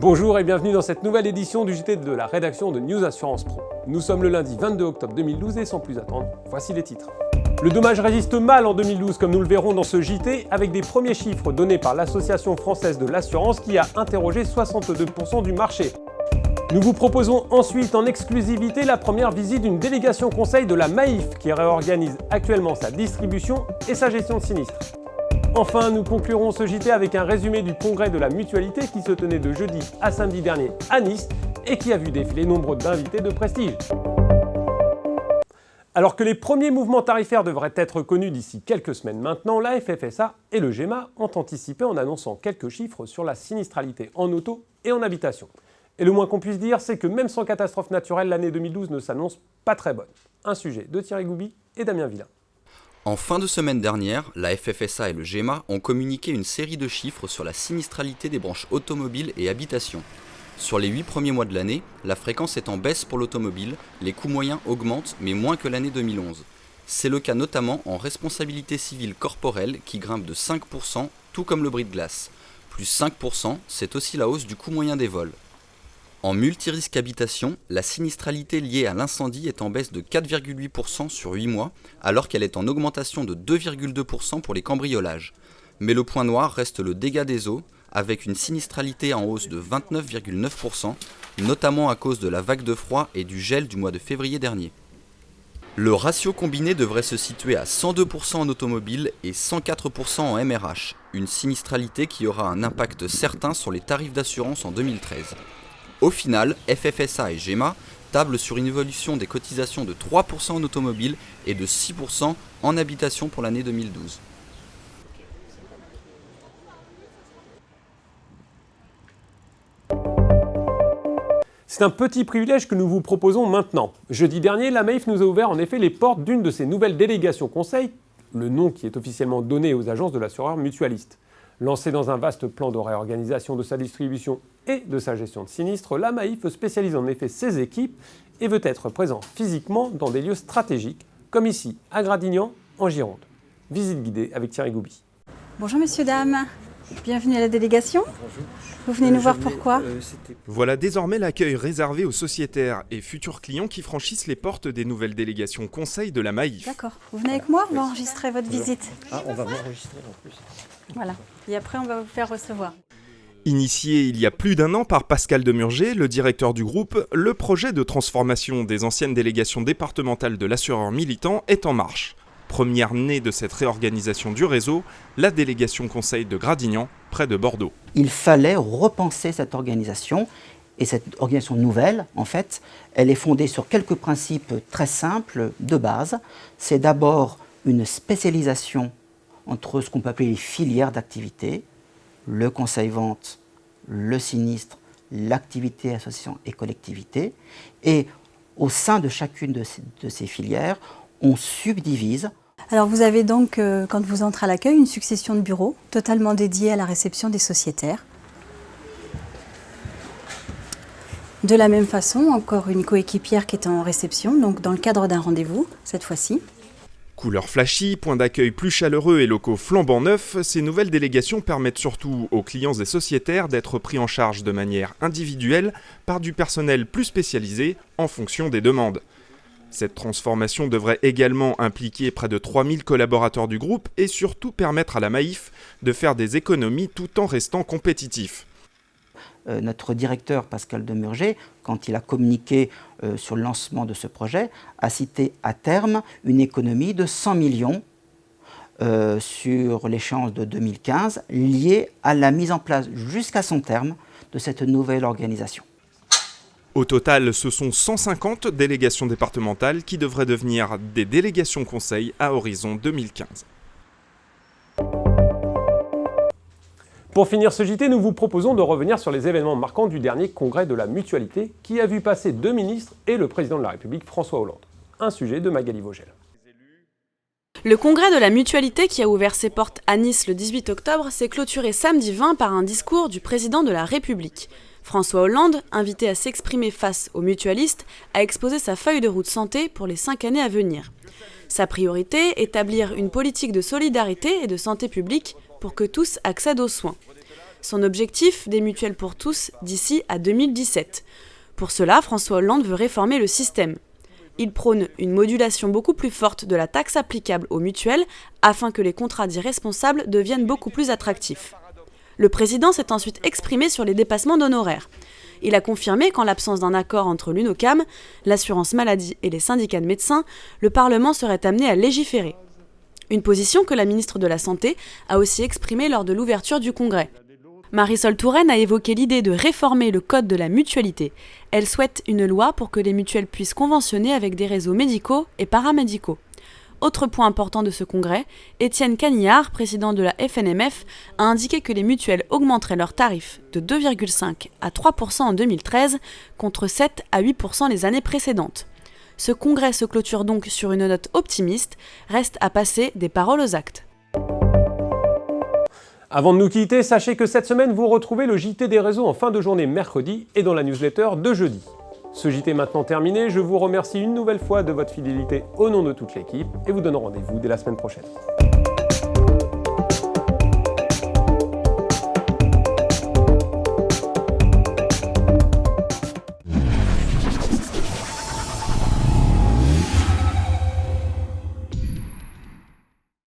Bonjour et bienvenue dans cette nouvelle édition du JT de la rédaction de News Assurance Pro. Nous sommes le lundi 22 octobre 2012 et sans plus attendre, voici les titres. Le dommage résiste mal en 2012 comme nous le verrons dans ce JT avec des premiers chiffres donnés par l'Association française de l'assurance qui a interrogé 62% du marché. Nous vous proposons ensuite en exclusivité la première visite d'une délégation conseil de la Maif qui réorganise actuellement sa distribution et sa gestion de sinistres. Enfin, nous conclurons ce JT avec un résumé du congrès de la mutualité qui se tenait de jeudi à samedi dernier à Nice et qui a vu défiler nombre d'invités de prestige. Alors que les premiers mouvements tarifaires devraient être connus d'ici quelques semaines maintenant, la FFSA et le GEMA ont anticipé en annonçant quelques chiffres sur la sinistralité en auto et en habitation. Et le moins qu'on puisse dire, c'est que même sans catastrophe naturelle, l'année 2012 ne s'annonce pas très bonne. Un sujet de Thierry Gouby et Damien Villain. En fin de semaine dernière, la FFSA et le GEMA ont communiqué une série de chiffres sur la sinistralité des branches automobile et habitation. Sur les 8 premiers mois de l'année, la fréquence est en baisse pour l'automobile, les coûts moyens augmentent mais moins que l'année 2011. C'est le cas notamment en responsabilité civile corporelle qui grimpe de 5%, tout comme le bris de glace. Plus 5%, c'est aussi la hausse du coût moyen des vols. En multirisque habitation, la sinistralité liée à l'incendie est en baisse de 4,8% sur 8 mois, alors qu'elle est en augmentation de 2,2% pour les cambriolages. Mais le point noir reste le dégât des eaux, avec une sinistralité en hausse de 29,9%, notamment à cause de la vague de froid et du gel du mois de février dernier. Le ratio combiné devrait se situer à 102% en automobile et 104% en MRH, une sinistralité qui aura un impact certain sur les tarifs d'assurance en 2013. Au final, FFSA et GEMA tablent sur une évolution des cotisations de 3% en automobile et de 6% en habitation pour l'année 2012. C'est un petit privilège que nous vous proposons maintenant. Jeudi dernier, la Maif nous a ouvert en effet les portes d'une de ses nouvelles délégations conseil, le nom qui est officiellement donné aux agences de l'assureur mutualiste. Lancée dans un vaste plan de réorganisation de sa distribution et de sa gestion de sinistres, la Maif spécialise en effet ses équipes et veut être présent physiquement dans des lieux stratégiques, comme ici à Gradignan, en Gironde. Visite guidée avec Thierry Gouby. Bonjour messieurs, dames. Bienvenue à la délégation. Bonjour. Vous venez nous voir pourquoi ? Voilà désormais l'accueil réservé aux sociétaires et futurs clients qui franchissent les portes des nouvelles délégations conseil de la Maif. D'accord. Vous venez avec moi, on va enregistrer votre visite. Ah, on va m'enregistrer en plus. Voilà. Et après, on va vous faire recevoir. Initié il y a plus d'un an par Pascal Demurger, le directeur du groupe, le projet de transformation des anciennes délégations départementales de l'assureur militant est en marche. Première née de cette réorganisation du réseau, la délégation conseil de Gradignan, près de Bordeaux. Il fallait repenser cette organisation, et cette organisation nouvelle, en fait, elle est fondée sur quelques principes très simples de base. C'est d'abord une spécialisation entre ce qu'on peut appeler les filières d'activité, le conseil-vente, le sinistre, l'activité, association et collectivité. Et au sein de chacune de ces filières, on subdivise. Alors vous avez donc, quand vous entrez à l'accueil, une succession de bureaux totalement dédiés à la réception des sociétaires. De la même façon, encore une coéquipière qui est en réception, donc dans le cadre d'un rendez-vous, cette fois-ci. Couleurs flashy, points d'accueil plus chaleureux et locaux flambant neufs, ces nouvelles délégations permettent surtout aux clients et sociétaires d'être pris en charge de manière individuelle par du personnel plus spécialisé en fonction des demandes. Cette transformation devrait également impliquer près de 3000 collaborateurs du groupe et surtout permettre à la Maif de faire des économies tout en restant compétitif. Notre directeur Pascal Demurger, quand il a communiqué sur le lancement de ce projet, a cité à terme une économie de 100 millions sur l'échéance de 2015 liée à la mise en place jusqu'à son terme de cette nouvelle organisation. Au total, ce sont 150 délégations départementales qui devraient devenir des délégations conseil à horizon 2015. Pour finir ce JT, nous vous proposons de revenir sur les événements marquants du dernier congrès de la mutualité qui a vu passer 2 ministres et le président de la République François Hollande. Un sujet de Magali Vogel. Le congrès de la mutualité qui a ouvert ses portes à Nice le 18 octobre s'est clôturé samedi 20 par un discours du président de la République. François Hollande, invité à s'exprimer face aux mutualistes, a exposé sa feuille de route santé pour les 5 années à venir. Sa priorité, établir une politique de solidarité et de santé publique pour que tous accèdent aux soins. Son objectif, des mutuelles pour tous d'ici à 2017. Pour cela, François Hollande veut réformer le système. Il prône une modulation beaucoup plus forte de la taxe applicable aux mutuelles afin que les contrats dits responsables deviennent beaucoup plus attractifs. Le président s'est ensuite exprimé sur les dépassements d'honoraires. Il a confirmé qu'en l'absence d'un accord entre l'UNOCAM, l'assurance maladie et les syndicats de médecins, le Parlement serait amené à légiférer. Une position que la ministre de la Santé a aussi exprimée lors de l'ouverture du Congrès. Marisol Touraine a évoqué l'idée de réformer le code de la mutualité. Elle souhaite une loi pour que les mutuelles puissent conventionner avec des réseaux médicaux et paramédicaux. Autre point important de ce congrès, Étienne Canillard, président de la FNMF, a indiqué que les mutuelles augmenteraient leurs tarifs de 2,5 à 3% en 2013 contre 7 à 8% les années précédentes. Ce congrès se clôture donc sur une note optimiste, reste à passer des paroles aux actes. Avant de nous quitter, sachez que cette semaine, vous retrouvez le JT des réseaux en fin de journée mercredi et dans la newsletter de jeudi. Ce JT est maintenant terminé, je vous remercie une nouvelle fois de votre fidélité au nom de toute l'équipe et vous donne rendez-vous dès la semaine prochaine.